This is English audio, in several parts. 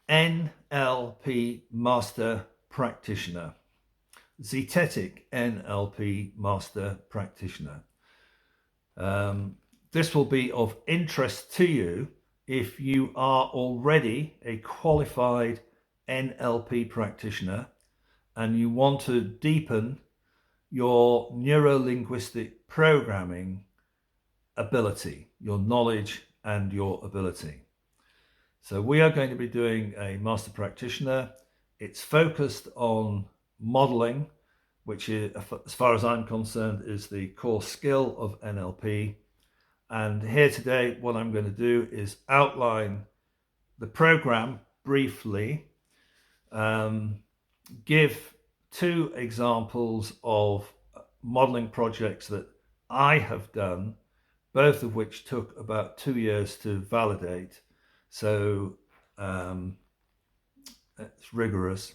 NLP Master Practitioner. Zetetic NLP Master Practitioner. This will be of interest to you if you are already a qualified NLP practitioner and you want to deepen your neuro-linguistic programming ability, your knowledge and your ability. So we are going to be doing a master practitioner. It's focused on modeling, which is, as far as I'm concerned, is the core skill of NLP. And here today, what I'm going to do is outline the program briefly, give 2 examples of modeling projects that I have done, both of which took about 2 years to validate. So it's rigorous.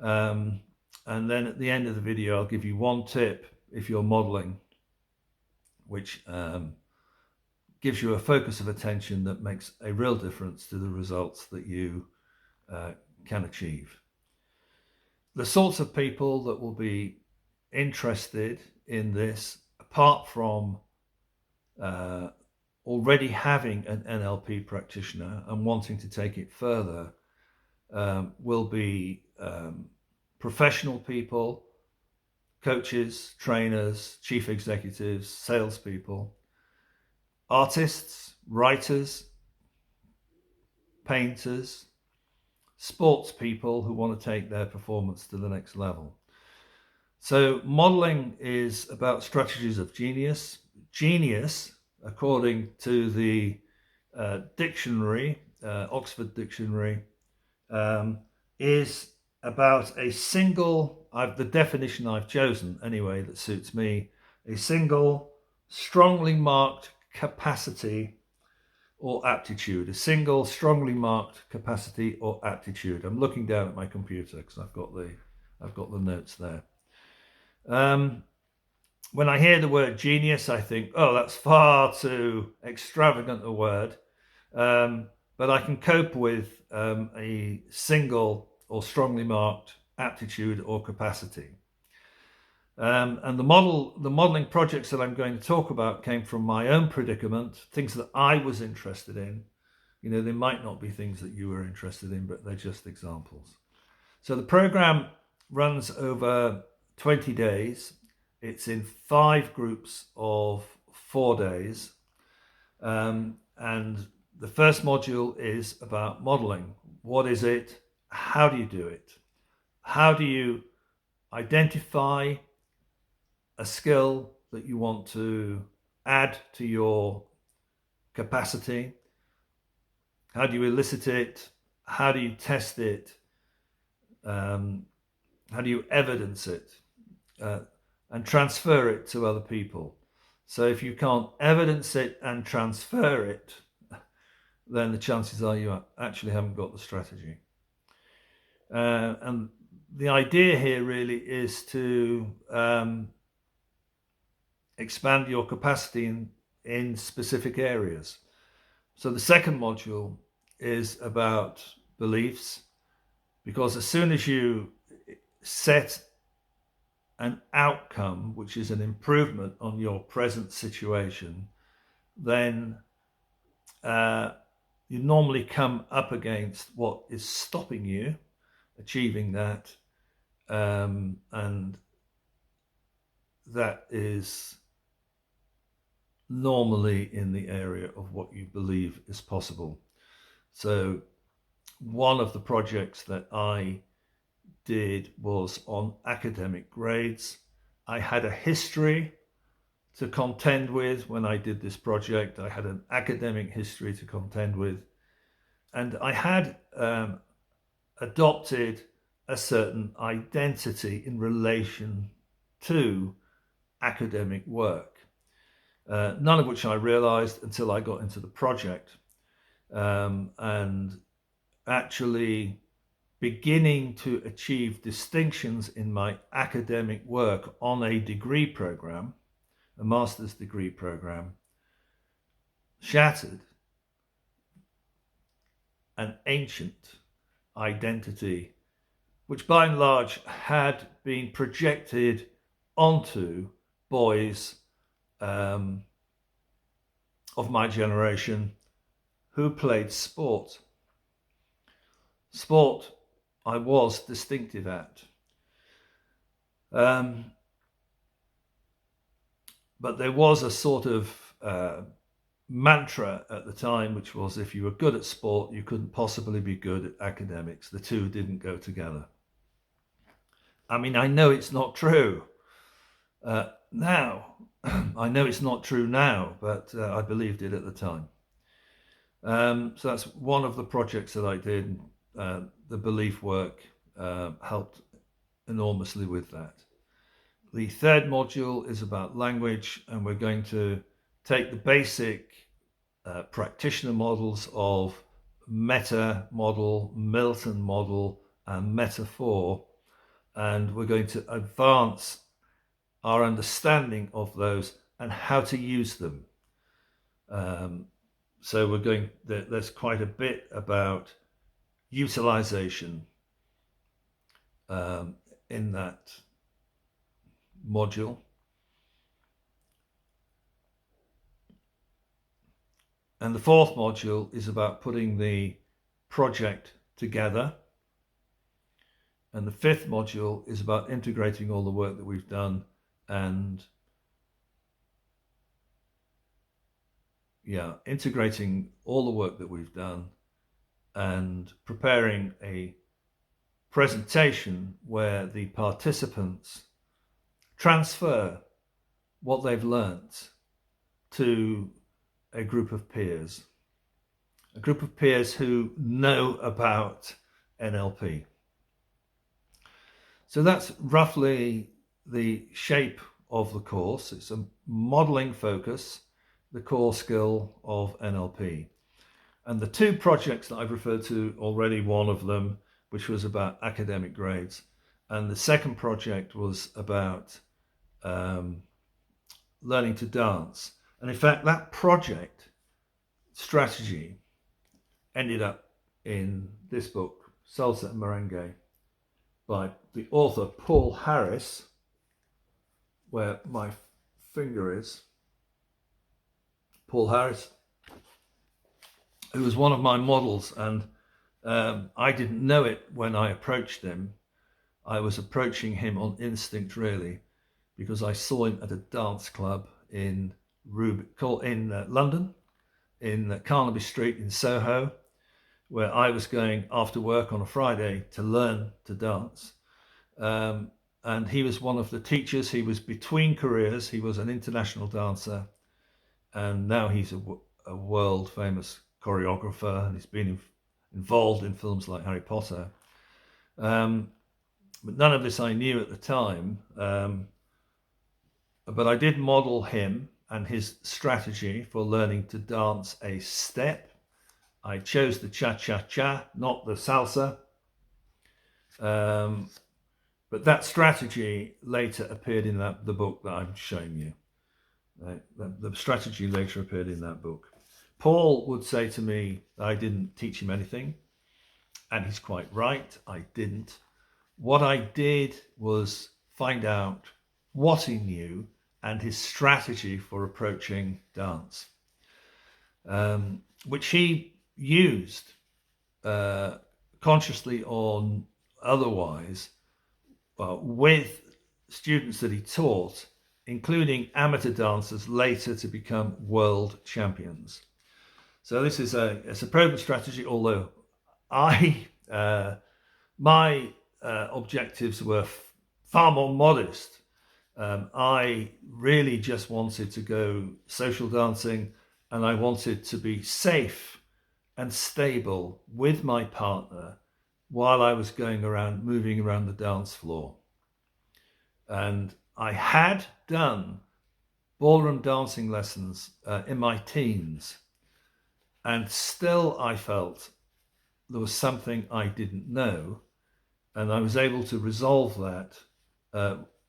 And then at the end of the video, I'll give you 1 tip if you're modeling, which gives you a focus of attention that makes a real difference to the results that you can achieve. The sorts of people that will be interested in this, apart from already having an NLP practitioner and wanting to take it further, will be professional people, coaches, trainers, chief executives, salespeople, artists, writers, painters, sports people who want to take their performance to the next level. So modeling is about strategies of genius. Genius, according to the dictionary, Oxford Dictionary, is about a single, the definition I've chosen anyway that suits me, a single strongly marked capacity or aptitude, a single strongly marked capacity or aptitude. I'm looking down at my computer because I've got the notes there. When I hear the word genius, I think, oh, that's far too extravagant a word, but I can cope with a single or strongly marked aptitude or capacity. And the modeling projects that I'm going to talk about came from my own predicament, things that I was interested in. You know, they might not be things that you were interested in, but they're just examples. So the program runs over 20 days. It's in 5 groups of 4 days. And the first module is about modeling. What is it? How do you do it? How do you identify a skill that you want to add to your capacity? How do you elicit it? How do you test it? How do you evidence it? And transfer it to other people. So if you can't evidence it and transfer it, then the chances are you actually haven't got the strategy. And the idea here really is to expand your capacity in specific areas. So the second module is about beliefs, because as soon as you set an outcome, which is an improvement on your present situation, then you normally come up against what is stopping you achieving that, and that is normally in the area of what you believe is possible. So one of the projects that I did was on academic grades. I had a history to contend with when I did this project. I had an academic history to contend with, and I had adopted a certain identity in relation to academic work, none of which I realized until I got into the project, and actually beginning to achieve distinctions in my academic work on a degree program, a master's degree program, shattered an ancient identity, which by and large had been projected onto boys of my generation who played sport. Sport I was distinctive at. But there was a sort of mantra at the time, which was if you were good at sport, you couldn't possibly be good at academics. The two didn't go together. I mean, I know it's not true now. I know it's not true now, but I believed it at the time. So that's one of the projects that I did. The belief work helped enormously with that. The third module is about language, and we're going to take the basic practitioner models of Meta Model, Milton Model, and Metaphor, and we're going to advance our understanding of those and how to use them. So there's quite a bit about utilization in that module. And the fourth module is about putting the project together. And the fifth module is about integrating all the work that we've done and integrating all the work that we've done and preparing a presentation where the participants transfer what they've learnt to a group of peers who know about NLP. So that's roughly the shape of the course. It's a modeling focus, the core skill of NLP. And the two projects that I've referred to already, one of them, which was about academic grades, and the second project was about learning to dance. And in fact, that project strategy ended up in this book, Salsa and Merengue, by the author Paul Harris, where my finger is. Paul Harris, who was one of my models, and I didn't know it when I approached him. I was approaching him on instinct, really, because I saw him at a dance club in London, in Carnaby Street in Soho, where I was going after work on a Friday to learn to dance. And he was one of the teachers. He was between careers. He was an international dancer, and now he's a world famous choreographer, and he's been involved in films like Harry Potter. But none of this I knew at the time. But I did model him and his strategy for learning to dance a step. I chose the cha-cha-cha, not the salsa. But that strategy later appeared in the book that I'm showing you. The strategy later appeared in that book. Paul would say to me that I didn't teach him anything, and he's quite right, I didn't. What I did was find out what he knew and his strategy for approaching dance, which he used consciously or otherwise with students that he taught, including amateur dancers later to become world champions. So this is a proven strategy, although my objectives were far more modest. I really just wanted to go social dancing, and I wanted to be safe and stable with my partner while I was moving around the dance floor. And I had done ballroom dancing lessons in my teens, and still I felt there was something I didn't know, and I was able to resolve that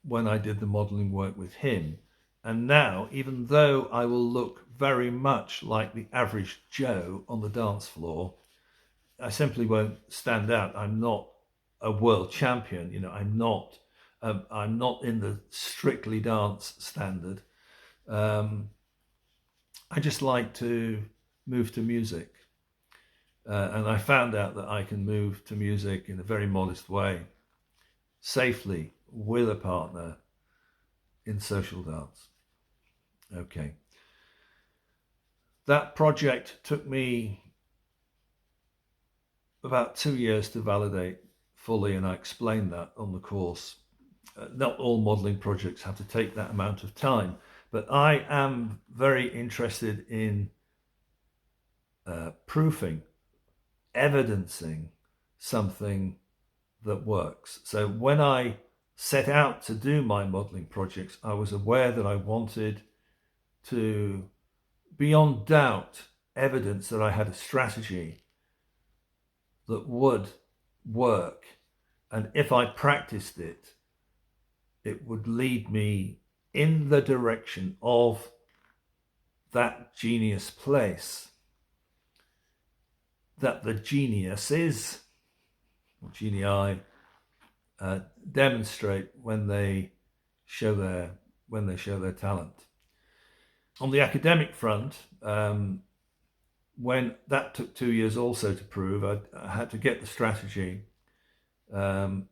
when I did the modeling work with him. And now, even though I will look very much like the average Joe on the dance floor, I simply won't stand out. I'm not a world champion. You know, I'm not in the Strictly Dance standard. I just like to move to music. And I found out that I can move to music in a very modest way, safely, with a partner, in social dance. Okay. That project took me about 2 years to validate fully, and I explained that on the course. Not all modeling projects have to take that amount of time, but I am very interested in proofing, evidencing something that works. So when I set out to do my modeling projects, I was aware that I wanted to, beyond doubt, evidence that I had a strategy that would work. And if I practiced it, it would lead me in the direction of that genius place that the geniuses, or genii, demonstrate when they show their talent. On the academic front, when that took 2 years also to prove, I had to get the strategy. In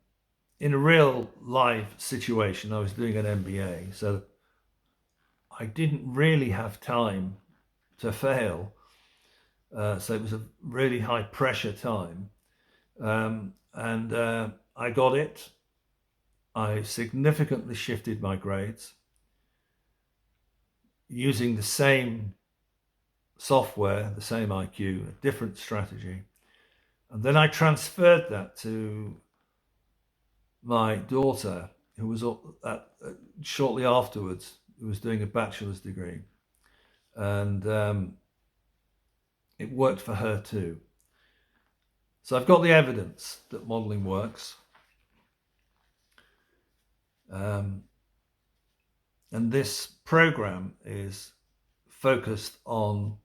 a real live situation, I was doing an MBA, so I didn't really have time to fail. So it was a really high pressure time. And I got it. I significantly shifted my grades using the same software, the same IQ, a different strategy. And then I transferred that to my daughter, who was shortly afterwards, who was doing a bachelor's degree. And it worked for her too. So I've got the evidence that modeling works. And this program is focused on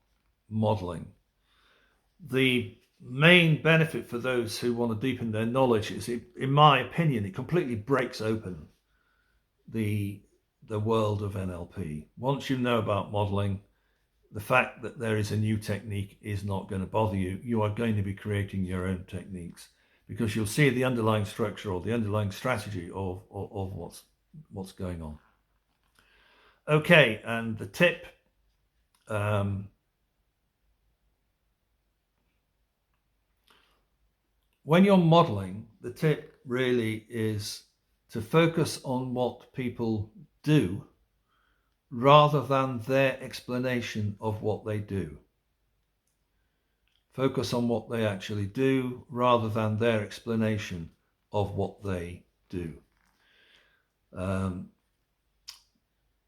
modeling. The main benefit for those who want to deepen their knowledge is, in my opinion, it completely breaks open the world of NLP. Once you know about modeling, the fact that there is a new technique is not going to bother you. You are going to be creating your own techniques because you'll see the underlying structure or the underlying strategy of what's going on. Okay, and the tip, when you're modeling, the tip really is to focus on what people do rather than their explanation of what they do. Focus on what they actually do rather than their explanation of what they do.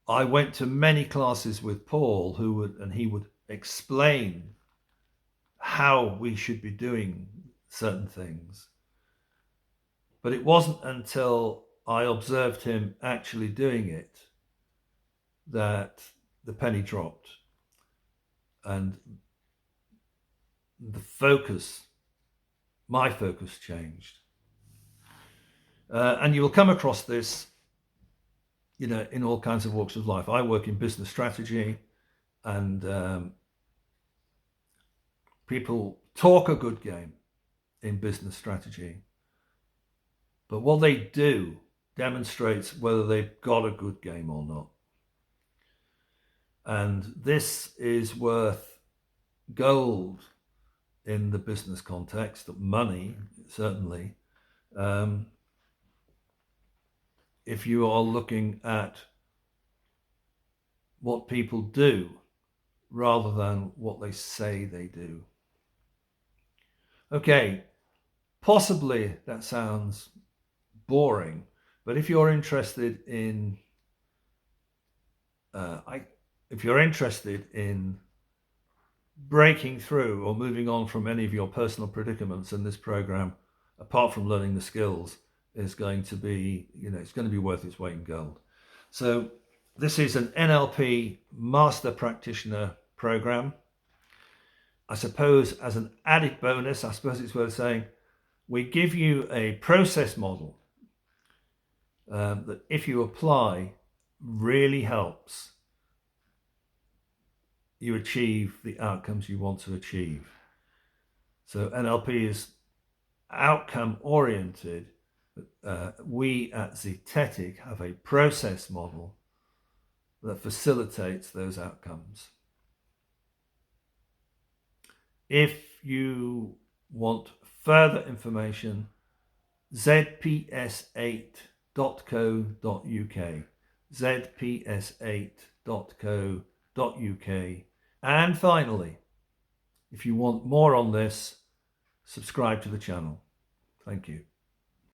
I went to many classes with Paul, he would explain how we should be doing certain things. But it wasn't until I observed him actually doing it that the penny dropped and my focus changed. And you will come across this, in all kinds of walks of life. I work in business strategy, and people talk a good game in business strategy, but what they do demonstrates whether they've got a good game or not. And this is worth gold in the business context, money, certainly. If you are looking at what people do rather than what they say they do. Okay, possibly that sounds boring, but if you're interested in breaking through or moving on from any of your personal predicaments, in this program, apart from learning the skills, is going to be, it's going to be worth its weight in gold. So this is an NLP Master Practitioner program. I suppose as an added bonus, I suppose it's worth saying, we give you a process model that if you apply really helps you achieve the outcomes you want to achieve. So NLP is outcome oriented. We at Zetetic have a process model that facilitates those outcomes. If you want further information, zps8.co.uk, zps8.co.uk. And finally, if you want more on this, subscribe to the channel. Thank you.